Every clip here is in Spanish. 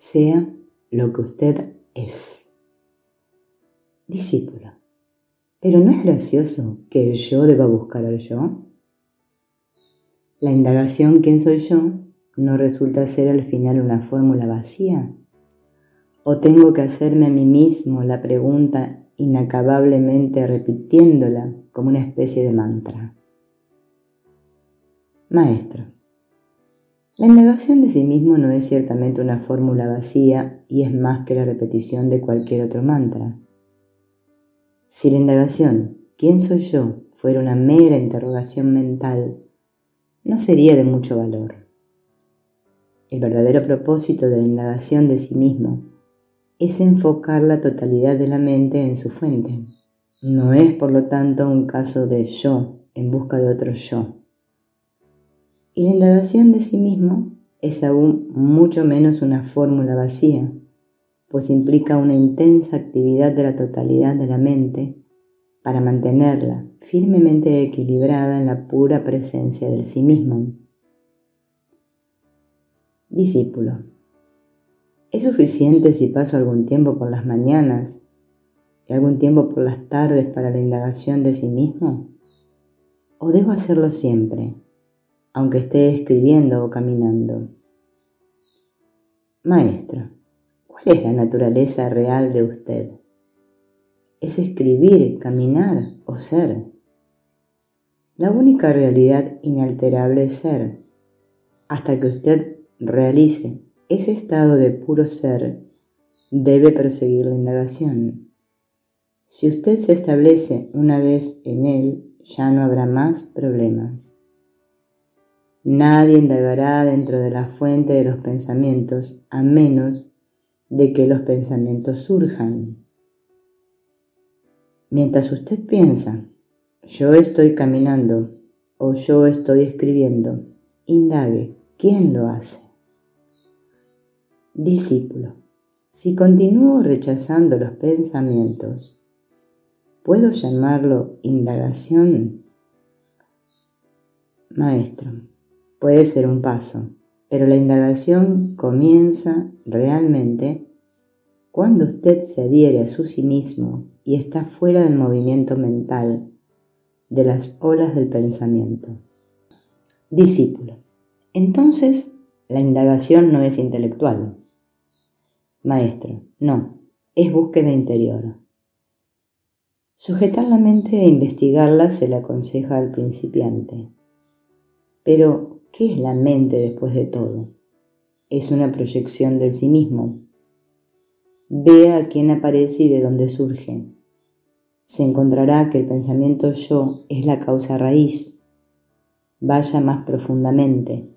sea lo que usted es. Discípulo, ¿pero no es gracioso que el yo deba buscar al yo? La indagación ¿quién soy yo? ¿No resulta ser al final una fórmula vacía? ¿O tengo que hacerme a mí mismo la pregunta inacabablemente repitiéndola como una especie de mantra? Maestro, la indagación de sí mismo no es ciertamente una fórmula vacía y es más que la repetición de cualquier otro mantra. Si la indagación ¿quién soy yo? Fuera una mera interrogación mental, no sería de mucho valor. El verdadero propósito de la indagación de sí mismo es enfocar la totalidad de la mente en su fuente. No es, por lo tanto, un caso de yo en busca de otro yo. Y la indagación de sí mismo es aún mucho menos una fórmula vacía, pues implica una intensa actividad de la totalidad de la mente para mantenerla firmemente equilibrada en la pura presencia del sí mismo. Discípulo, ¿es suficiente si paso algún tiempo por las mañanas y algún tiempo por las tardes para la indagación de sí mismo? ¿O debo hacerlo siempre, aunque esté escribiendo o caminando? Maestro, ¿cuál es la naturaleza real de usted? ¿Es escribir, caminar o ser? La única realidad inalterable es ser. Hasta que usted realice ese estado de puro ser, debe perseguir la indagación. Si usted se establece una vez en él, ya no habrá más problemas. Nadie indagará dentro de la fuente de los pensamientos a menos de que los pensamientos surjan. Mientras usted piensa, yo estoy caminando o yo estoy escribiendo, indague, ¿quién lo hace? Discípulo, si continúo rechazando los pensamientos, ¿puedo llamarlo indagación? Maestro, puede ser un paso, pero la indagación comienza realmente cuando usted se adhiere a sí mismo y está fuera del movimiento mental, de las olas del pensamiento. Discípulo, entonces la indagación no es intelectual. Maestro, no, es búsqueda interior. Sujetar la mente e investigarla se le aconseja al principiante. Pero, ¿qué es la mente después de todo? Es una proyección del sí mismo. Vea a quién aparece y de dónde surge. Se encontrará que el pensamiento yo es la causa raíz. Vaya más profundamente.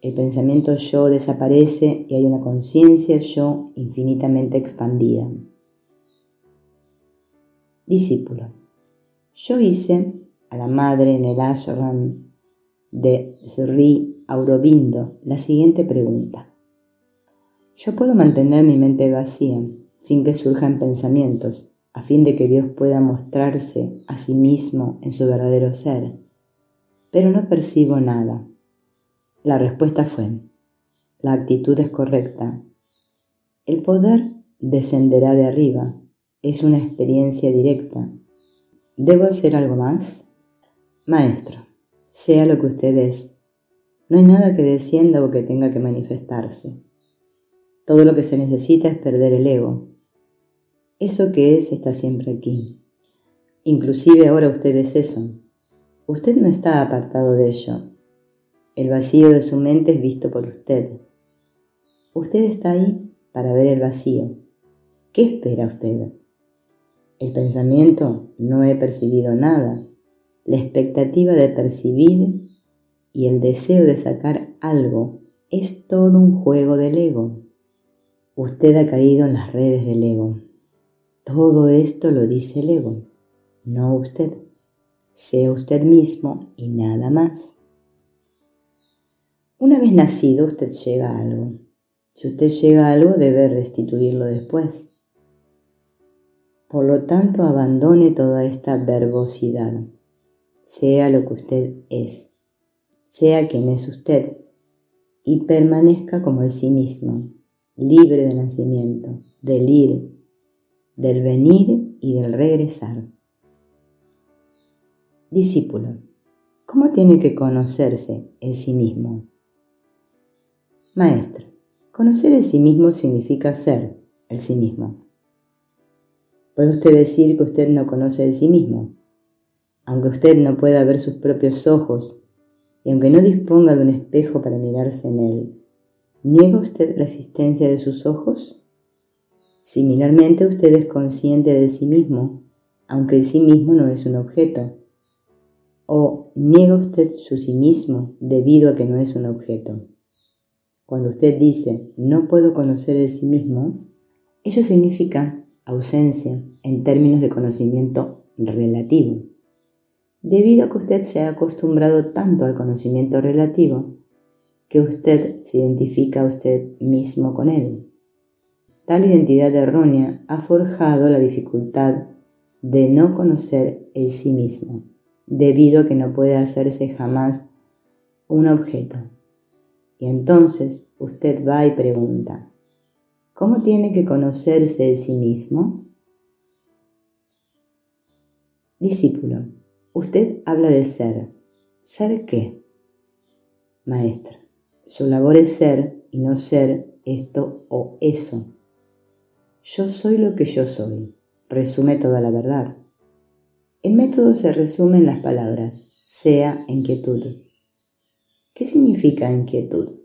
El pensamiento yo desaparece y hay una conciencia yo infinitamente expandida. Discípulo, yo hice a la madre en el ashram de Sri Aurobindo la siguiente pregunta. ¿Yo puedo mantener mi mente vacía sin que surjan pensamientos a fin de que Dios pueda mostrarse a sí mismo en su verdadero ser? Pero no percibo nada. La respuesta fue, la actitud es correcta. El poder descenderá de arriba. Es una experiencia directa. ¿Debo hacer algo más? Maestro, sea lo que usted es. No hay nada que descienda o que tenga que manifestarse. Todo lo que se necesita es perder el ego. Eso que es está siempre aquí. Inclusive ahora usted es eso. Usted no está apartado de ello. El vacío de su mente es visto por usted. Usted está ahí para ver el vacío. ¿Qué espera usted? El pensamiento no he percibido nada. La expectativa de percibir y el deseo de sacar algo es todo un juego del ego. Usted ha caído en las redes del ego. Todo esto lo dice el ego, no usted. Sea usted mismo y nada más. Una vez nacido, usted llega a algo. Si usted llega a algo, debe restituirlo después. Por lo tanto, abandone toda esta verbosidad. Sea lo que usted es. Sea quien es usted. Y permanezca como el sí mismo. libre de nacimiento, del ir, del venir y del regresar. Discípulo, ¿cómo tiene que conocerse el sí mismo? Maestro, conocer el sí mismo significa ser el sí mismo. ¿Puede usted decir que usted no conoce el sí mismo? Aunque usted no pueda ver sus propios ojos y aunque no disponga de un espejo para mirarse en él, ¿niega usted la existencia de sus ojos? Similarmente, usted es consciente de sí mismo, aunque el sí mismo no es un objeto. ¿O niega usted su sí mismo debido a que no es un objeto? Cuando usted dice, no puedo conocer el sí mismo, ello significa ausencia en términos de conocimiento relativo, debido a que usted se ha acostumbrado tanto al conocimiento relativo que usted se identifica a usted mismo con él. Tal identidad errónea ha forjado la dificultad de no conocer el sí mismo, debido a que no puede hacerse jamás un objeto. Y entonces usted va y pregunta, ¿cómo tiene que conocerse el sí mismo? Discípulo, usted habla de ser. ¿Ser qué? Maestro, su labor es ser y no ser esto o eso. Yo soy lo que yo soy. Resume toda la verdad. El método se resume en las palabras, sea en quietud. ¿Qué significa inquietud?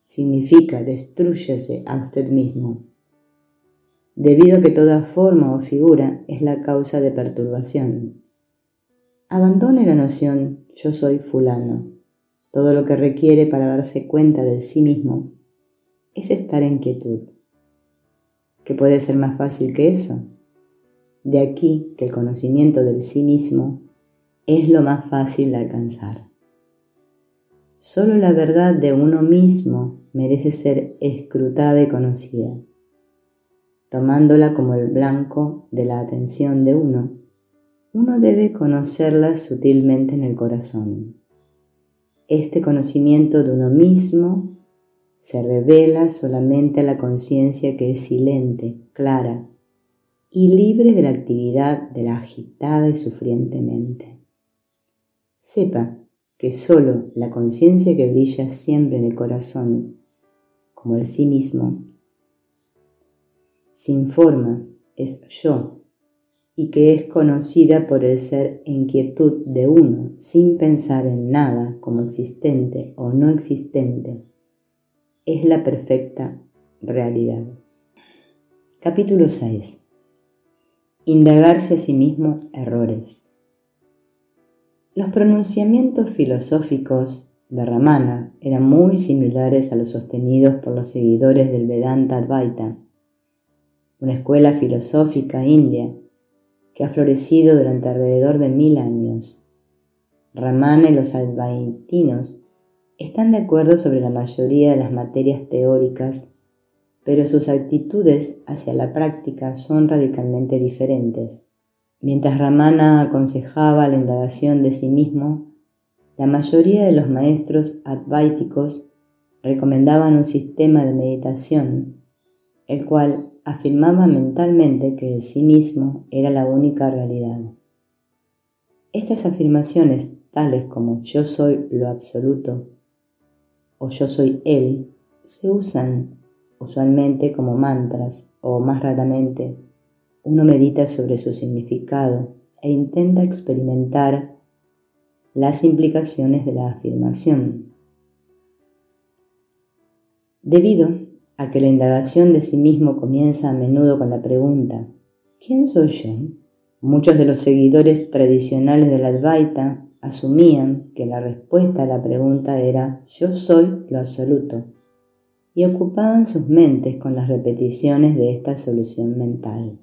Significa destrúyase a usted mismo, debido a que toda forma o figura es la causa de perturbación. Abandone la noción yo soy fulano. Todo lo que requiere para darse cuenta de sí mismo es estar en quietud. ¿Qué puede ser más fácil que eso? De aquí que el conocimiento del sí mismo es lo más fácil de alcanzar. Solo la verdad de uno mismo merece ser escrutada y conocida. Tomándola como el blanco de la atención de uno debe conocerla sutilmente en el corazón. Este conocimiento de uno mismo se revela solamente a la conciencia que es silente, clara y libre de la actividad de la agitada y sufriente mente. Sepa que sólo la conciencia que brilla siempre en el corazón, como el sí mismo, sin forma, es yo, y que es conocida por el ser en quietud de uno, sin pensar en nada como existente o no existente, es la perfecta realidad. Capítulo 6. Indagarse a sí mismo errores. Los pronunciamientos filosóficos de Ramana eran muy similares a los sostenidos por los seguidores del Vedanta Advaita, una escuela filosófica india que ha florecido durante alrededor de 1000 años. Ramana y los advaitinos están de acuerdo sobre la mayoría de las materias teóricas, pero sus actitudes hacia la práctica son radicalmente diferentes. Mientras Ramana aconsejaba la indagación de sí mismo, la mayoría de los maestros advaiticos recomendaban un sistema de meditación, el cual afirmaba mentalmente que el sí mismo era la única realidad. Estas afirmaciones, tales como yo soy lo absoluto o yo soy él, se usan usualmente como mantras o, más raramente, uno medita sobre su significado e intenta experimentar las implicaciones de la afirmación. Debido a que la indagación de sí mismo comienza a menudo con la pregunta ¿quién soy yo? Muchos de los seguidores tradicionales del Advaita asumían que la respuesta a la pregunta era yo soy lo absoluto y ocupaban sus mentes con las repeticiones de esta solución mental.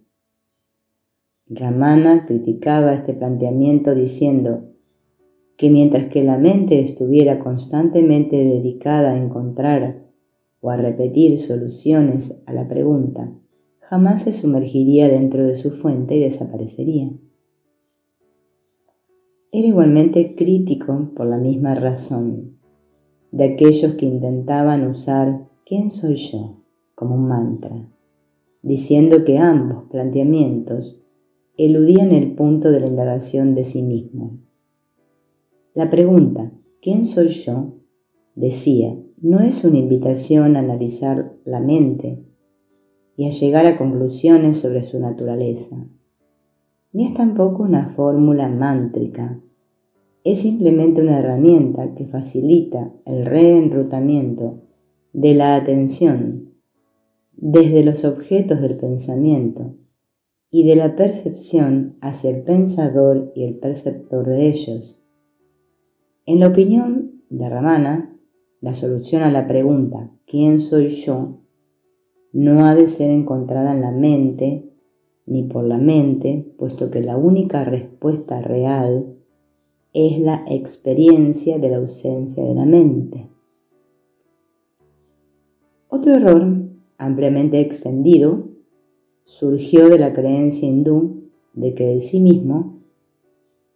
Ramana criticaba este planteamiento diciendo que mientras que la mente estuviera constantemente dedicada a encontrar o a repetir soluciones a la pregunta, jamás se sumergiría dentro de su fuente y desaparecería. Era igualmente crítico por la misma razón de aquellos que intentaban usar ¿quién soy yo? como un mantra, diciendo que ambos planteamientos eludían el punto de la indagación de sí mismo. La pregunta ¿quién soy yo?, decía, no es una invitación a analizar la mente y a llegar a conclusiones sobre su naturaleza, ni es tampoco una fórmula mántrica. Es simplemente una herramienta que facilita el reenrutamiento de la atención desde los objetos del pensamiento y de la percepción hacia el pensador y el perceptor de ellos. En la opinión de Ramana, la solución a la pregunta ¿quién soy yo?, no ha de ser encontrada en la mente ni por la mente, puesto que la única respuesta real es la experiencia de la ausencia de la mente. Otro error ampliamente extendido surgió de la creencia hindú de que el sí mismo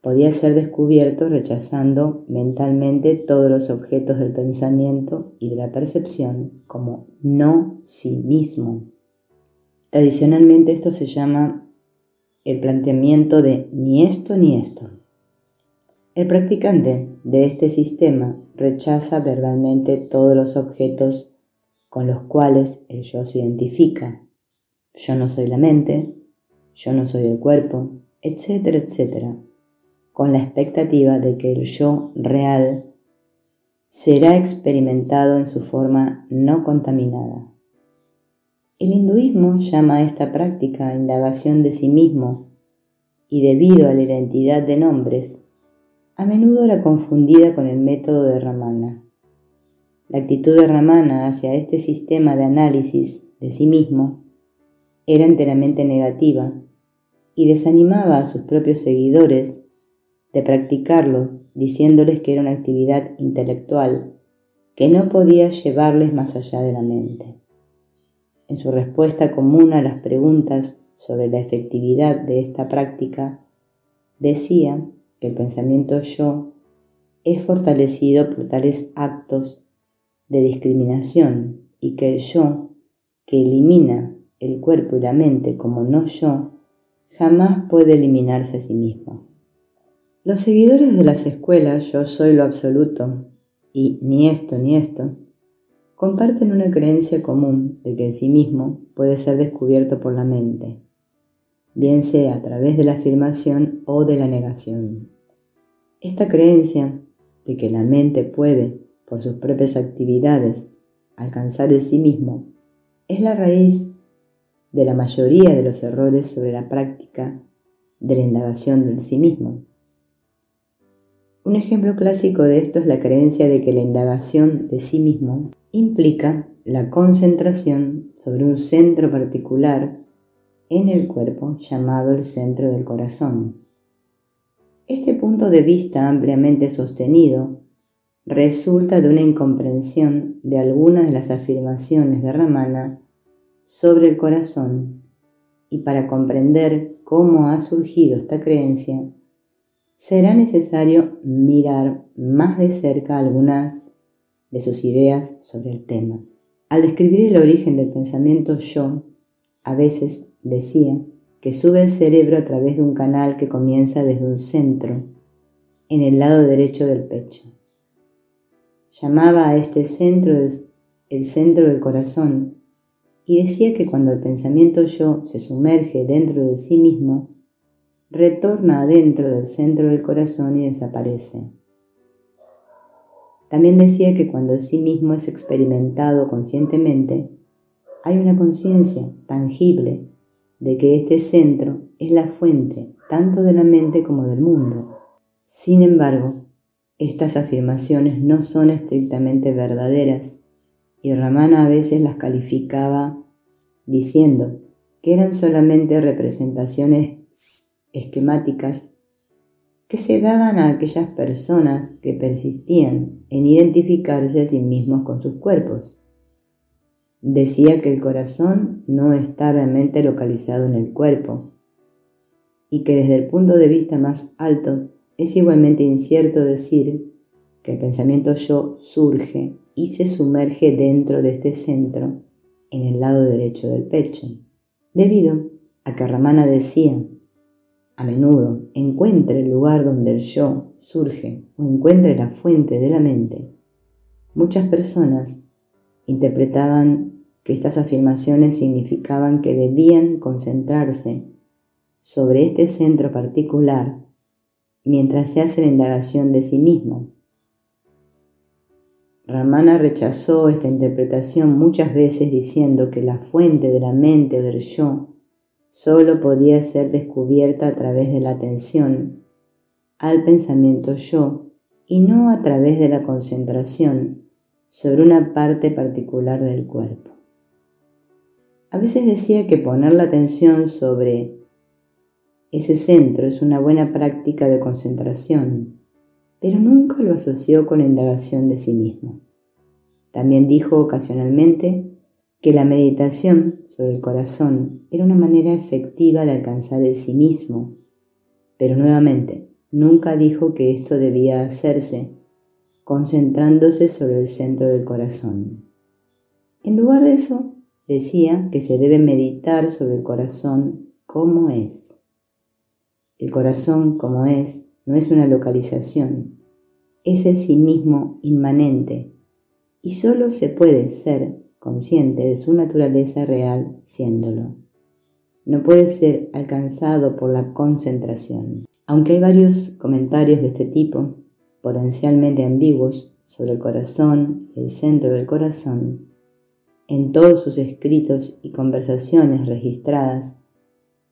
podía ser descubierto rechazando mentalmente todos los objetos del pensamiento y de la percepción como no sí mismo. Tradicionalmente esto se llama el planteamiento de ni esto ni esto. El practicante de este sistema rechaza verbalmente todos los objetos con los cuales el yo se identifica. Yo no soy la mente, yo no soy el cuerpo, etcétera, etcétera, con la expectativa de que el yo real será experimentado en su forma no contaminada. El hinduismo llama a esta práctica indagación de sí mismo y debido a la identidad de nombres, a menudo era confundida con el método de Ramana. La actitud de Ramana hacia este sistema de análisis de sí mismo era enteramente negativa y desanimaba a sus propios seguidores de practicarlo, diciéndoles que era una actividad intelectual que no podía llevarles más allá de la mente. En su respuesta común a las preguntas sobre la efectividad de esta práctica, decía que el pensamiento yo es fortalecido por tales actos de discriminación y que el yo, que elimina el cuerpo y la mente como no yo, jamás puede eliminarse a sí mismo. Los seguidores de las escuelas yo soy lo absoluto y ni esto ni esto comparten una creencia común de que el sí mismo puede ser descubierto por la mente, bien sea a través de la afirmación o de la negación. Esta creencia de que la mente puede, por sus propias actividades, alcanzar el sí mismo, es la raíz de la mayoría de los errores sobre la práctica de la indagación del sí mismo. Un ejemplo clásico de esto es la creencia de que la indagación de sí mismo implica la concentración sobre un centro particular en el cuerpo llamado el centro del corazón. Este punto de vista ampliamente sostenido resulta de una incomprensión de algunas de las afirmaciones de Ramana sobre el corazón, y para comprender cómo ha surgido esta creencia, será necesario mirar más de cerca algunas de sus ideas sobre el tema. Al describir el origen del pensamiento yo, a veces decía que sube el cerebro a través de un canal que comienza desde un centro, en el lado derecho del pecho. Llamaba a este centro el centro del corazón y decía que cuando el pensamiento yo se sumerge dentro de sí mismo, retorna adentro del centro del corazón y desaparece. También decía que cuando el sí mismo es experimentado conscientemente, hay una conciencia tangible de que este centro es la fuente tanto de la mente como del mundo. Sin embargo, estas afirmaciones no son estrictamente verdaderas y Ramana a veces las calificaba diciendo que eran solamente representaciones esquemáticas que se daban a aquellas personas que persistían en identificarse a sí mismos con sus cuerpos. Decía que el corazón no está realmente localizado en el cuerpo y que desde el punto de vista más alto es igualmente incierto decir que el pensamiento yo surge y se sumerge dentro de este centro en el lado derecho del pecho, debido a que Ramana decía, a menudo encuentre el lugar donde el yo surge o encuentre la fuente de la mente. Muchas personas interpretaban que estas afirmaciones significaban que debían concentrarse sobre este centro particular mientras se hace la indagación de sí mismo. Ramana rechazó esta interpretación muchas veces diciendo que la fuente de la mente o del yo solo podía ser descubierta a través de la atención al pensamiento yo y no a través de la concentración sobre una parte particular del cuerpo. A veces decía que poner la atención sobre ese centro es una buena práctica de concentración, pero nunca lo asoció con la indagación de sí mismo. También dijo ocasionalmente que la meditación sobre el corazón era una manera efectiva de alcanzar el sí mismo, pero nuevamente nunca dijo que esto debía hacerse concentrándose sobre el centro del corazón. En lugar de eso, decía que se debe meditar sobre el corazón como es. El corazón como es no es una localización, es el sí mismo inmanente y solo se puede ser consciente de su naturaleza real siéndolo. No puede ser alcanzado por la concentración. Aunque hay varios comentarios de este tipo, potencialmente ambiguos, sobre el corazón y el centro del corazón, en todos sus escritos y conversaciones registradas,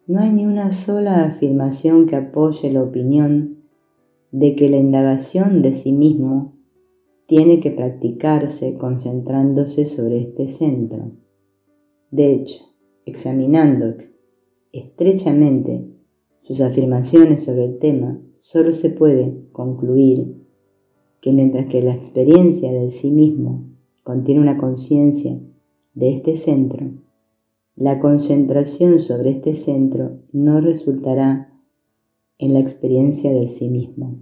no hay ni una sola afirmación que apoye la opinión de que la indagación de sí mismo tiene que practicarse concentrándose sobre este centro. De hecho, examinando estrechamente sus afirmaciones sobre el tema, solo se puede concluir que mientras que la experiencia del sí mismo contiene una conciencia de este centro, la concentración sobre este centro no resultará en la experiencia del sí mismo.